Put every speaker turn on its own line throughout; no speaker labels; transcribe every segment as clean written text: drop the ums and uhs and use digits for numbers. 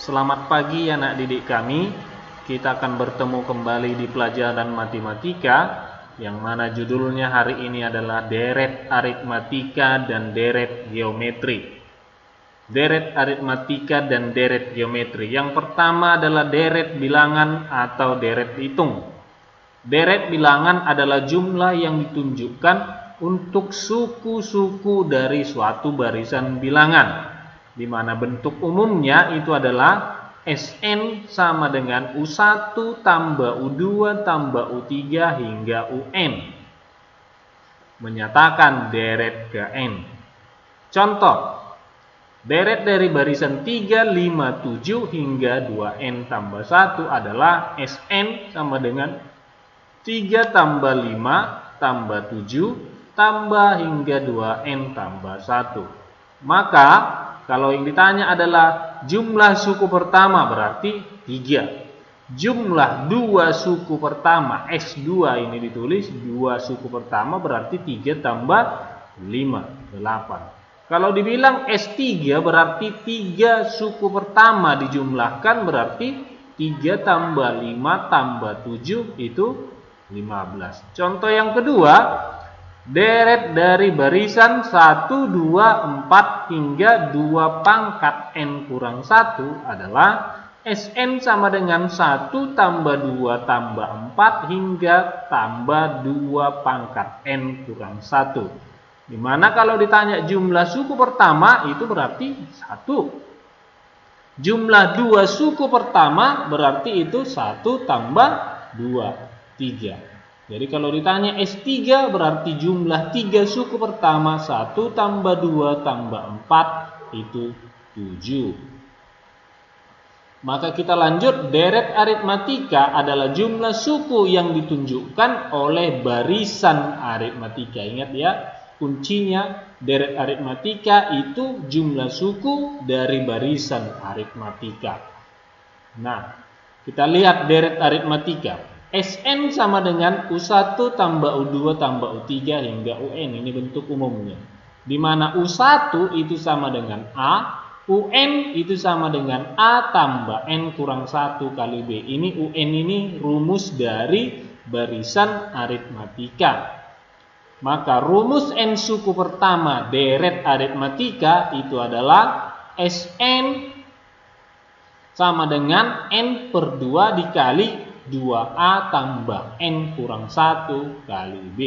Selamat pagi anak didik kami. Kita akan bertemu kembali di pelajaran matematika yang mana judulnya hari ini adalah deret aritmatika dan deret geometri. Deret aritmatika dan deret geometri. Yang pertama adalah deret bilangan atau deret hitung. Deret bilangan adalah jumlah yang ditunjukkan untuk suku-suku dari suatu barisan bilangan, di mana bentuk umumnya itu adalah Sn sama dengan U1 tambah U2 tambah U3 hingga Un. Menyatakan deret ke N. Contoh, deret dari barisan 3, 5, 7 hingga 2N tambah 1 adalah Sn sama dengan 3 tambah 5 tambah 7 tambah hingga 2N tambah 1. Maka kalau yang ditanya adalah jumlah suku pertama berarti 3. Jumlah dua suku pertama, S2 ini ditulis, dua suku pertama berarti 3 tambah 5, 8. Kalau dibilang S3 berarti 3 suku pertama dijumlahkan berarti 3 tambah 5 tambah 7 itu 15. Contoh yang kedua, deret dari barisan 1, 2, 4 hingga 2 pangkat N kurang 1 adalah Sn sama dengan 1 tambah 2 tambah 4 hingga tambah 2 pangkat N kurang 1. Dimana kalau ditanya jumlah suku pertama itu berarti 1. Jumlah dua suku pertama berarti itu 1 tambah 2, 3. Jadi kalau ditanya S3 berarti jumlah 3 suku pertama 1 tambah 2 tambah 4 itu 7. Maka kita lanjut, deret aritmatika adalah jumlah suku yang ditunjukkan oleh barisan aritmatika. Ingat ya, kuncinya deret aritmatika itu jumlah suku dari barisan aritmatika. Nah, kita lihat deret aritmatika. Sn sama dengan U1 tambah U2 tambah U3 hingga Un. Ini bentuk umumnya. Di mana U1 itu sama dengan A, Un itu sama dengan A tambah N kurang 1 kali B. Ini Un ini rumus dari barisan aritmatika. Maka rumus N suku pertama deret aritmatika itu adalah Sn sama dengan N per 2 dikali 2A tambah N kurang 1 kali B.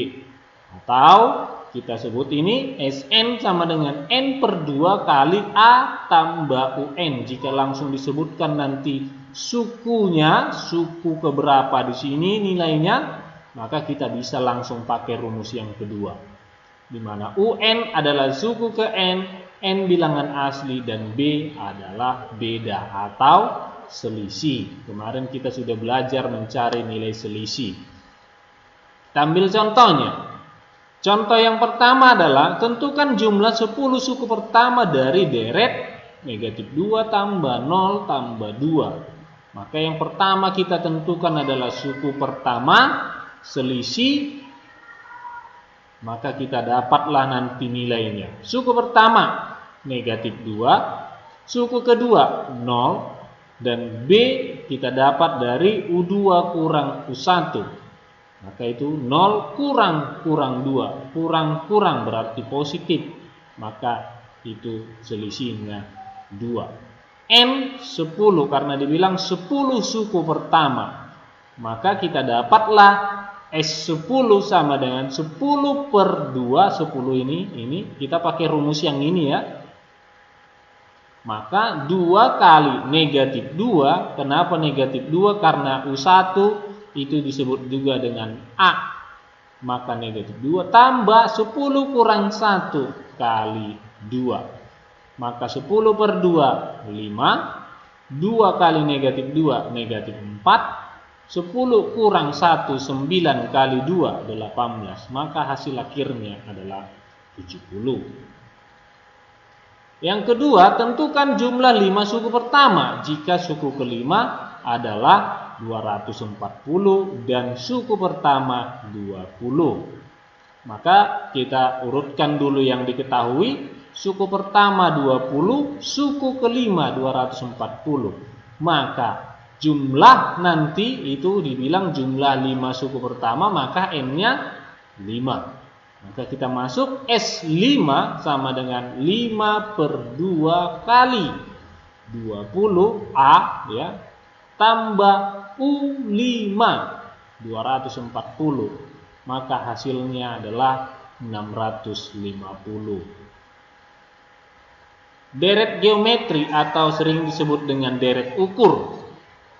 Atau kita sebut ini Sn sama dengan N per 2 kali A tambah Un. Jika langsung disebutkan nanti sukunya, suku keberapa di sini nilainya, maka kita bisa langsung pakai rumus yang kedua. Di mana Un adalah suku ke N bilangan asli dan B adalah beda atau selisih. Kemarin kita sudah belajar mencari nilai selisih. Kita ambil contohnya. Contoh yang pertama adalah tentukan jumlah 10 suku pertama dari deret negatif 2 tambah 0 tambah 2. Maka yang pertama kita tentukan adalah suku pertama selisih. Maka kita dapatlah nanti nilainya. Suku pertama negatif 2, suku kedua 0, dan B kita dapat dari U2 kurang U1. Maka itu 0 kurang 2. Kurang berarti positif. Maka itu selisihnya 2. N 10 karena dibilang 10 suku pertama. Maka kita dapatlah S10 sama dengan 10 per 2. 10 ini kita pakai rumus yang ini ya. Maka 2 kali negatif 2. Kenapa negatif 2? Karena U1 itu disebut juga dengan A. Maka negatif 2 tambah 10 kurang 1 kali 2. Maka 10 per 2, 5. 2 kali negatif 2, negatif 4. 10 kurang 1, 9 kali 2, 18. Maka hasil akhirnya adalah 70. Yang kedua, tentukan jumlah 5 suku pertama jika suku kelima adalah 240 dan suku pertama 20. Maka kita urutkan dulu yang diketahui. suku pertama 20, suku kelima 240. Maka jumlah nanti itu dibilang jumlah 5 suku pertama, maka N-nya 5. Maka kita masuk S5 sama dengan 5 per 2 kali 20A ya, tambah U5 240. Maka hasilnya adalah 650. Deret geometri atau sering disebut dengan deret ukur.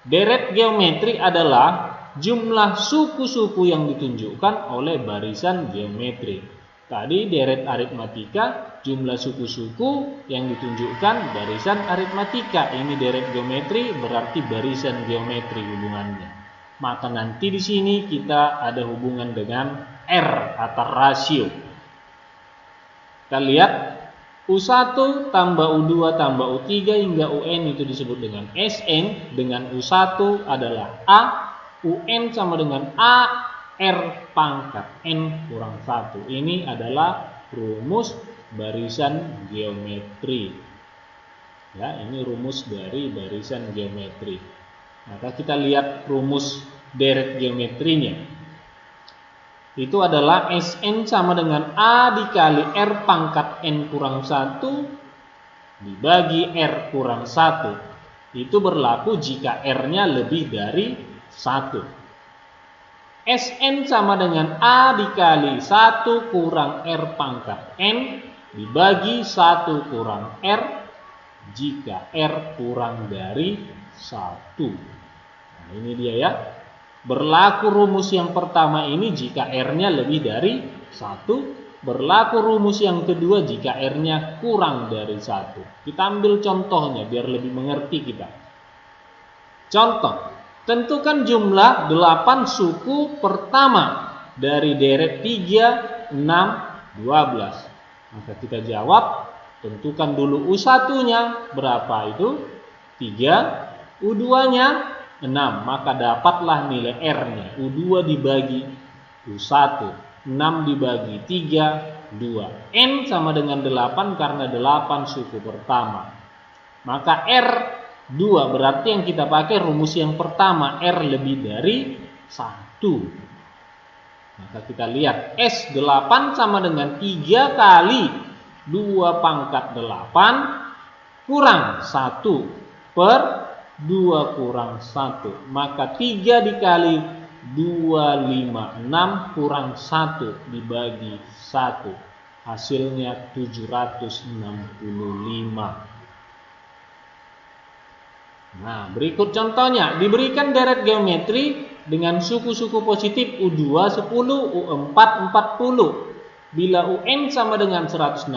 Deret geometri adalah jumlah suku-suku yang ditunjukkan oleh barisan geometri. Tadi deret aritmatika, jumlah suku-suku yang ditunjukkan barisan aritmatika. Ini deret geometri berarti barisan geometri hubungannya. Maka nanti di sini kita ada hubungan dengan R atau rasio. Kita lihat U1 tambah U2 tambah U3 hingga UN itu disebut dengan Sn, dengan U1 adalah A, UN sama dengan A, R pangkat N kurang 1. Ini adalah rumus barisan geometri. Ya, ini rumus dari barisan geometri. Maka kita lihat rumus deret geometrinya. Itu adalah Sn sama dengan A dikali R pangkat N kurang 1 dibagi R kurang 1. Itu berlaku jika R-nya lebih dari 1. Sn sama dengan A dikali 1 kurang R pangkat N dibagi 1 kurang R jika R kurang dari 1. Nah, ini dia ya. Berlaku rumus yang pertama ini jika R-nya lebih dari 1. Berlaku rumus yang kedua jika R-nya kurang dari 1. Kita ambil contohnya biar lebih mengerti kita. Contoh, tentukan jumlah 8 suku pertama dari deret 3, 6, 12. Maka kita jawab, tentukan dulu U1-nya berapa itu? 3, U2-nya 6, maka dapatlah nilai R-nya. U2 dibagi U1, 6 dibagi 3, 2. N sama dengan 8 karena 8 suku pertama. Maka R2 berarti yang kita pakai rumus yang pertama, R lebih dari 1. Maka kita lihat S8 sama dengan 3 kali 2 pangkat 8 kurang 1 per 2 kurang 1, maka 3 dikali 256 kurang 1 dibagi 1, hasilnya 765. Nah, berikut contohnya. Diberikan deret geometri dengan suku-suku positif U2 10, U4 40. Bila UN sama dengan 160,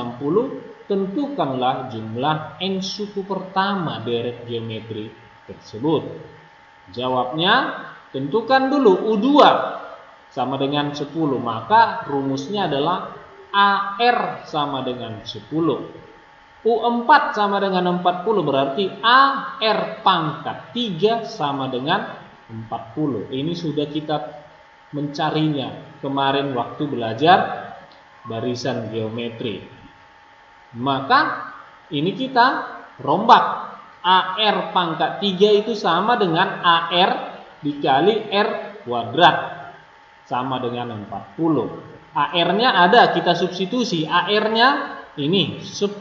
tentukanlah jumlah N suku pertama deret geometri tersebut. Jawabnya, tentukan dulu U2 sama dengan 10, maka rumusnya adalah AR sama dengan 10. U4 sama dengan 40 berarti AR pangkat 3 sama dengan 40. Ini sudah kita mencarinya kemarin waktu belajar barisan geometri. Maka ini kita rombak. AR pangkat 3 itu sama dengan AR dikali R kuadrat sama dengan 40. AR-nya ada, kita substitusi. AR-nya ini 10.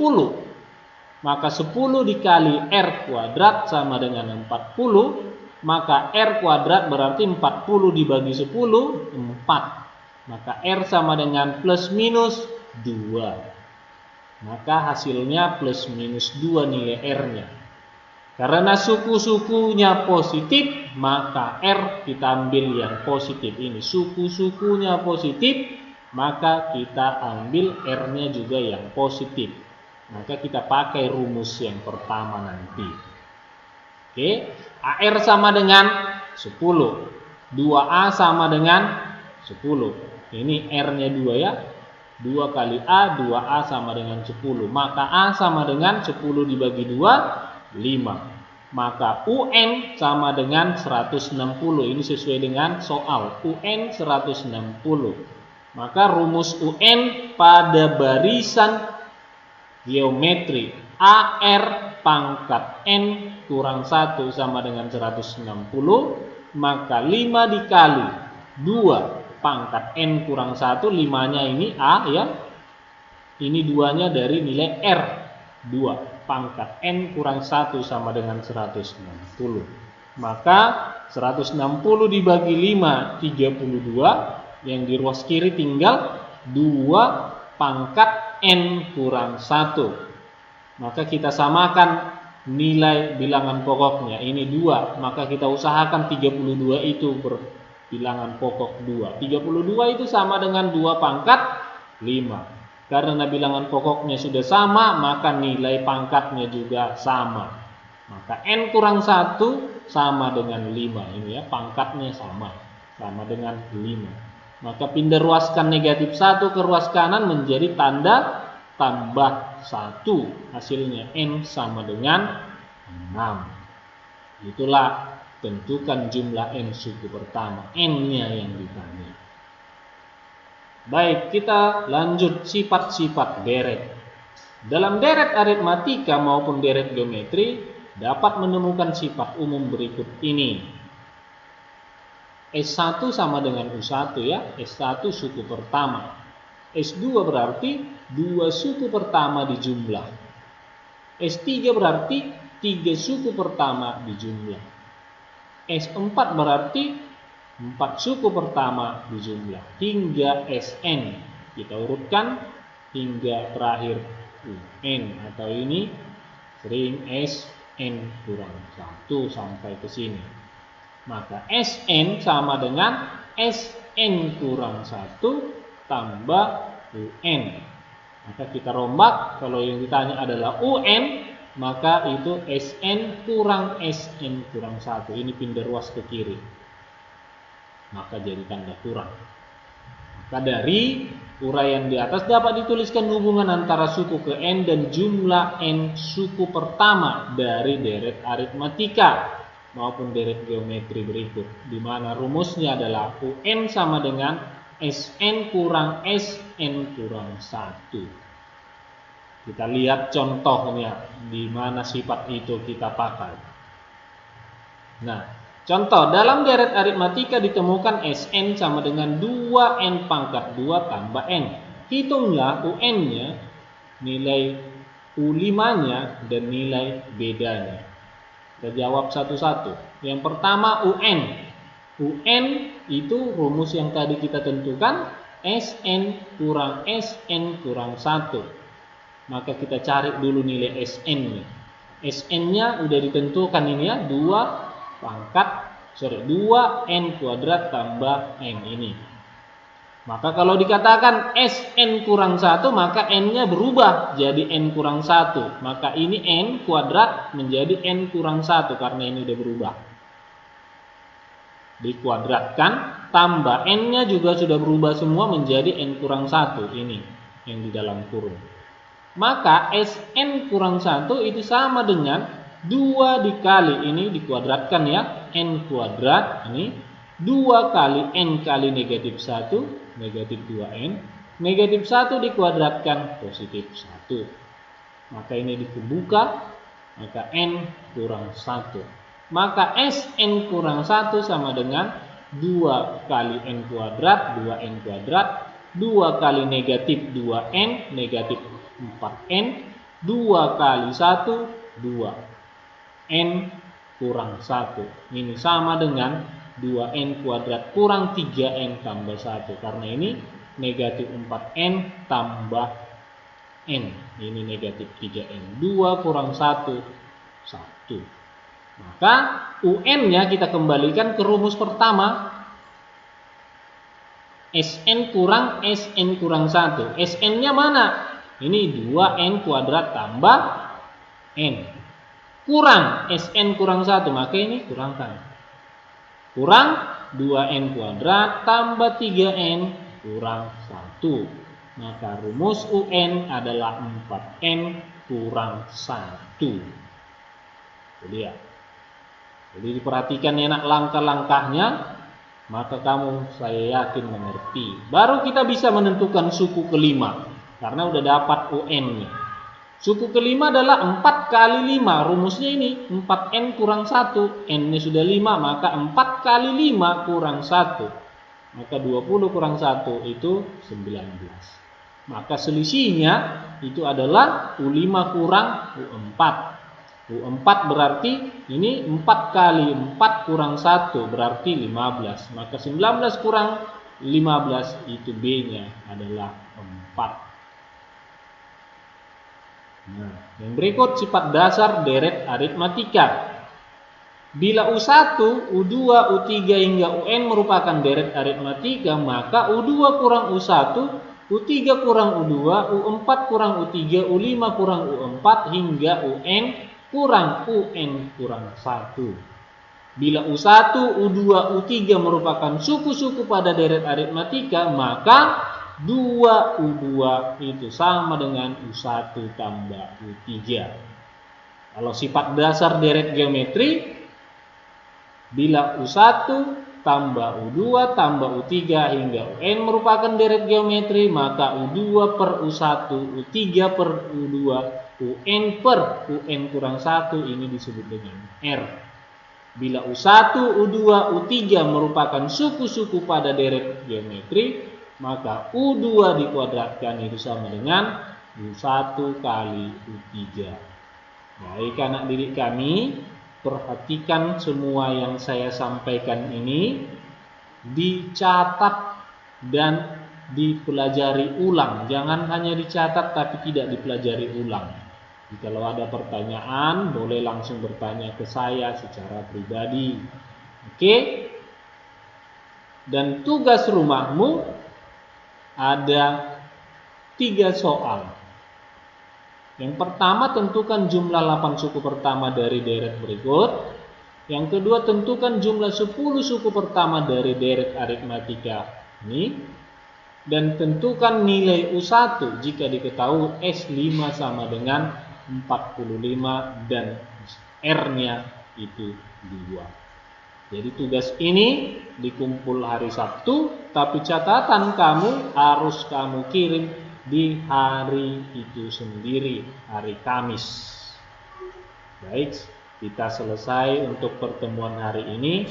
Maka 10 dikali R kuadrat sama dengan 40. Maka R kuadrat berarti 40 dibagi 10, 4. Maka R sama dengan plus minus 2. Maka hasilnya plus minus 2 nilai R-nya. Karena suku-sukunya positif, maka R kita ambil yang positif ini. Suku-sukunya positif, maka kita ambil R-nya juga yang positif. Maka kita pakai rumus yang pertama nanti. Oke, AR sama dengan 10. 2A sama dengan 10. Ini R-nya 2 ya. 2 kali A, 2A sama dengan 10. Maka A sama dengan 10 dibagi 2, 5. Maka UN sama dengan 160. Ini sesuai dengan soal. UN 160. Maka rumus UN pada barisan geometri. AR pangkat N kurang 1 sama dengan 160, maka 5 dikali 2 pangkat N kurang 1, 5-nya ini A ya, ini 2-nya dari nilai R, 2 pangkat N kurang 1 sama dengan 160. Maka 160 dibagi 5, 32, yang di ruas kiri tinggal 2 pangkat N kurang 1. Maka kita samakan nilai bilangan pokoknya. Ini 2, maka kita usahakan 32 itu berbilangan pokok 2. 32 itu sama dengan 2 pangkat 5. Karena bilangan pokoknya sudah sama, maka nilai pangkatnya juga sama. Maka N kurang 1 sama dengan 5. Ini ya, pangkatnya sama dengan 5. Maka pindah ruaskan negatif 1 ke ruas kanan menjadi tanda tambah 1, hasilnya N sama dengan 6. Itulah tentukan jumlah N suku pertama, N-nya yang ditanya. Baik, kita lanjut sifat-sifat deret. Dalam deret aritmatika maupun deret geometri dapat menemukan sifat umum berikut ini. S1 sama dengan U1 ya, S1 suku pertama. S2 berarti 2 suku pertama dijumlah. S3 berarti 3 suku pertama dijumlah. S4 berarti 4 suku pertama dijumlah. Hingga Sn. Kita urutkan hingga terakhir UN, atau ini sering Sn kurang 1 sampai ke sini. Maka Sn sama dengan Sn kurang 1 tambah UN. Maka kita rombak, kalau yang ditanya adalah UN, maka itu Sn kurang Sn kurang 1. Ini pindah ruas ke kiri, maka jadi tanda kurang. Maka dari uraian di atas dapat dituliskan hubungan antara suku ke N dan jumlah N suku pertama dari deret aritmatika maupun deret geometri berikut, di mana rumusnya adalah UN sama dengan Sn kurang Sn kurang 1. Kita lihat contohnya di mana sifat itu kita pakai. Nah, contoh dalam deret aritmatika ditemukan Sn sama dengan 2n pangkat 2 tambah n. Hitunglah UN-nya, nilai U5-nya dan nilai bedanya. Kita jawab satu-satu. Yang pertama UN. UN itu rumus yang tadi kita tentukan, Sn kurang Sn kurang 1. Maka kita cari dulu nilai Sn-nya. Sn-nya udah ditentukan ini ya, 2n kuadrat tambah n ini. Maka kalau dikatakan Sn kurang 1, maka n-nya berubah jadi n kurang 1. Maka ini n kuadrat menjadi n kurang 1 karena ini udah berubah. Dikuadratkan, tambah n-nya juga sudah berubah semua menjadi n kurang 1, ini yang di dalam kurung. Maka Sn kurang 1 itu sama dengan 2 dikali, ini dikuadratkan ya, n kuadrat, ini 2 kali n kali negatif 1, negatif 2n, negatif 1 dikuadratkan positif 1. Maka ini dibuka, maka n kurang 1. Maka Sn kurang 1 sama dengan 2 kali n kuadrat, 2n kuadrat, 2 kali negatif 2n, negatif 4n, 2 kali 1, 2. N kurang 1. Ini sama dengan 2n kuadrat kurang 3n tambah 1. Karena ini negatif 4n tambah n. Ini negatif 3n. 2 kurang 1, 1. Maka UN-nya kita kembalikan ke rumus pertama. Sn kurang Sn kurang 1. Sn-nya mana? Ini 2n kuadrat tambah n. Kurang Sn kurang 1, maka ini kurangkan. Kurang 2n kuadrat tambah 3n kurang 1. Maka rumus UN adalah 4n kurang 1. Jadi ya. Jadi diperhatikan ya nak langkah-langkahnya, maka kamu saya yakin mengerti. Baru kita bisa menentukan suku kelima, karena udah dapat UN-nya. Suku kelima adalah 4 kali 5. Rumusnya ini 4N kurang 1. N-nya sudah 5, maka 4 kali 5 kurang 1. Maka 20 kurang 1 itu 19. Maka selisihnya itu adalah U5 kurang U4. U4 berarti ini 4 kali 4 kurang 1 berarti 15. Maka 19 kurang 15 itu B-nya adalah 4. Nah, yang berikut sifat dasar deret aritmatika. Bila U1, U2, U3 hingga UN merupakan deret aritmatika, maka U2 kurang U1, U3 kurang U2, U4 kurang U3, U5 kurang U4 hingga UN kurang UN kurang 1. Bila U1, U2, U3 merupakan suku-suku pada deret aritmatika, maka 2U2 itu sama dengan U1 tambah U3. Kalau sifat dasar deret geometri, bila U1 tambah U2 tambah U3 hingga UN merupakan deret geometri, maka U2 per U1, U3 per U2, UN per UN kurang 1 ini disebut dengan R. Bila U1, U2, U3 merupakan suku-suku pada deret geometri, maka U2 dikuadratkan itu sama dengan U1 kali U3. Baik anak didik kami, perhatikan semua yang saya sampaikan ini, dicatat dan dipelajari ulang. Jangan hanya dicatat tapi tidak dipelajari ulang. Kalau ada pertanyaan, boleh langsung bertanya ke saya secara pribadi. Oke? Dan tugas rumahmu ada 3 soal. Yang pertama, tentukan jumlah 8 suku pertama dari deret berikut. Yang kedua, tentukan jumlah 10 suku pertama dari deret aritmatika ini. Dan tentukan nilai U1 jika diketahui S5 sama dengan 45 dan R-nya itu 2. Jadi tugas ini dikumpul hari Sabtu, tapi catatan kamu harus kamu kirim di hari itu sendiri, hari Kamis. Baik, kita selesai untuk pertemuan hari ini.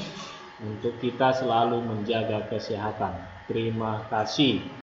Untuk kita selalu menjaga kesehatan. Terima kasih.